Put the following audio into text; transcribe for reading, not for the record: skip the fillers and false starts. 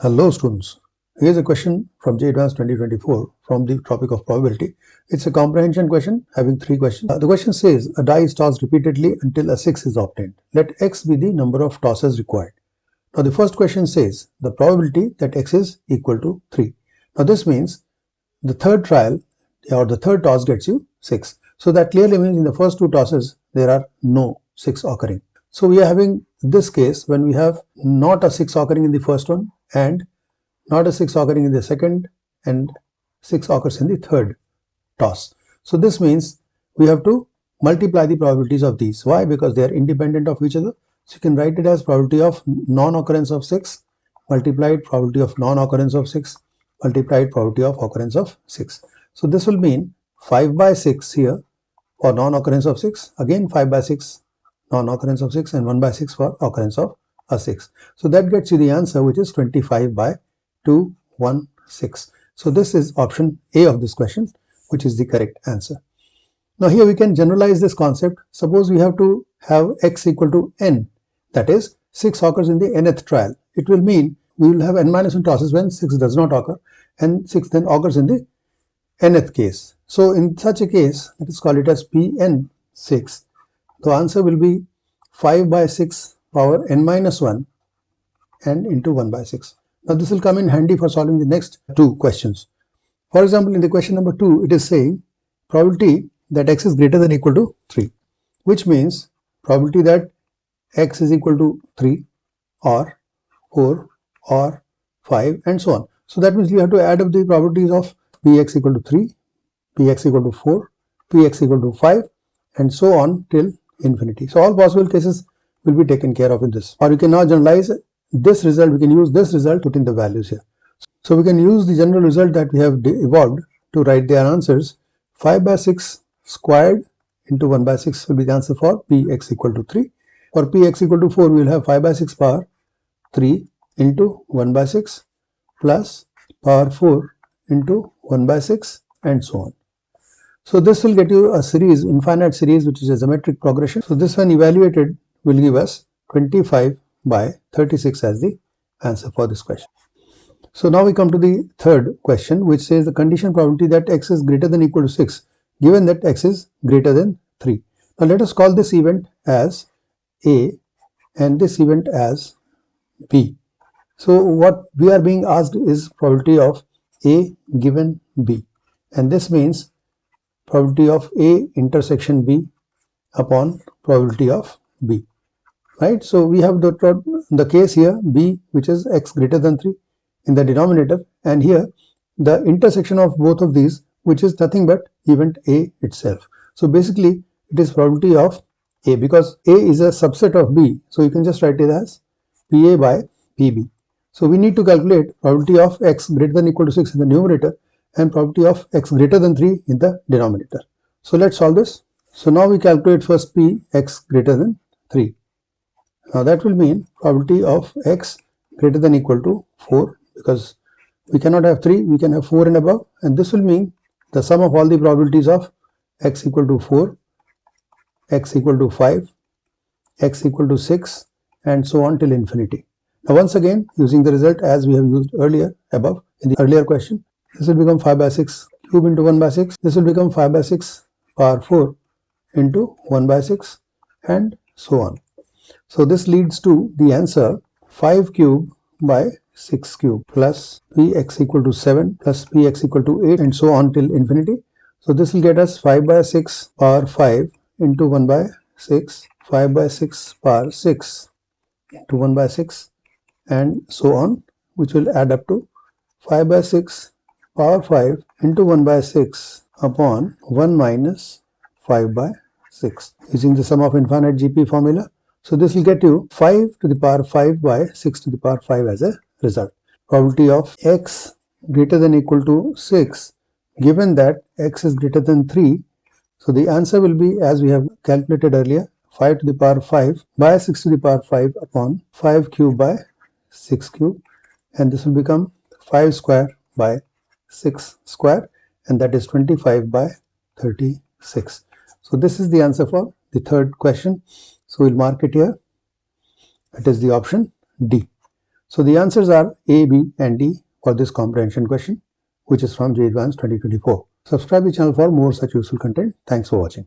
Hello students, here's a question from jeeadvance 2024 from the topic of probability. It's a comprehension question having 3 questions. The question says a die is tossed repeatedly until a 6 is obtained. Let x be the number of tosses required. Now the first question says the probability that x is equal to 3. Now this means the third trial or the third toss gets you 6. So that clearly means in the first 2 tosses there are no 6 occurring. So we are having this case when we have not a 6 occurring in the first one and not a 6 occurring in the second and 6 occurs in the third toss. So this means we have to multiply the probabilities of these. Why? Because they are independent of each other. So you can write it as probability of non-occurrence of 6 multiplied probability of non-occurrence of 6 multiplied probability of occurrence of 6. So this will mean 5 by 6 here for non-occurrence of 6, again 5 by 6 non-occurrence of 6 and 1 by 6 for occurrence of a 6. So that gets you the answer, which is 25 by 216. So this is option A of this question, which is the correct answer. Now here we can generalize this concept. Suppose we have to have x equal to n, that is 6 occurs in the nth trial. It will mean we will have n minus 1 tosses when 6 does not occur and 6 then occurs in the nth case. So in such a case, let us call it as Pn6. The answer will be 5 by 6 power n minus 1 and into 1 by 6. Now this will come in handy for solving the next 2 questions. For example, in the question number 2, it is saying probability that x is greater than or equal to 3, which means probability that x is equal to 3 or 4 or 5 and so on. So that means you have to add up the probabilities of px equal to 3, px equal to 4, px equal to 5 and so on till infinity. So all possible cases will be taken care of in this. Or you can now generalize this result. We can use this result to put in the values here. So we can use the general result that we have evolved to write their answers. 5 by 6 squared into 1 by 6 will be the answer for px equal to 3. For px equal to 4, we will have 5 by 6 power 3 into 1 by 6 plus power 4 into 1 by 6 and so on. So this will get you a series, infinite series, which is a symmetric progression. So this one evaluated will give us 25 by 36 as the answer for this question. So now we come to the third question, which says the condition probability that x is greater than or equal to 6 given that x is greater than 3. Now let us call this event as A and this event as B. So what we are being asked is probability of A given B, and this means probability of A intersection B upon probability of B, right? So we have the case here B, which is x greater than 3 in the denominator, and here the intersection of both of these, which is nothing but event A itself. So basically it is probability of A, because A is a subset of B, so you can just write it as PA by PB. So we need to calculate probability of x greater than or equal to 6 in the numerator and probability of x greater than 3 in the denominator. So let's solve this. So now we calculate first p x greater than 3. Now that will mean probability of x greater than or equal to 4, because we cannot have 3, we can have 4 and above, and this will mean the sum of all the probabilities of x equal to 4, x equal to 5, x equal to 6 and so on till infinity. Now once again, using the result as we have used earlier above in the earlier question, this will become 5 by 6 cube into 1 by 6. This will become 5 by 6 power 4 into 1 by 6 and so on. So this leads to the answer 5 cube by 6 cube plus px equal to 7 plus px equal to 8 and so on till infinity. So this will get us 5 by 6 power 5 into 1 by 6, 5 by 6 power 6 into 1 by 6 and so on, which will add up to 5 by 6 power 5 into 1 by 6 upon 1 minus 5 by 6 using the sum of infinite GP formula. So this will get you 5 to the power 5 by 6 to the power 5 as a result. Probability of x greater than or equal to 6 given that x is greater than 3. So the answer will be, as we have calculated earlier, 5 to the power 5 by 6 to the power 5 upon 5 cube by 6 cube, and this will become 5 square by 6 square, and that is 25 by 36. So this is the answer for the third question. So we'll mark it here. It is the option D. So the answers are A, B and D for this comprehension question, which is from jeeadvance 2024. Subscribe to the channel for more such useful content. Thanks for watching.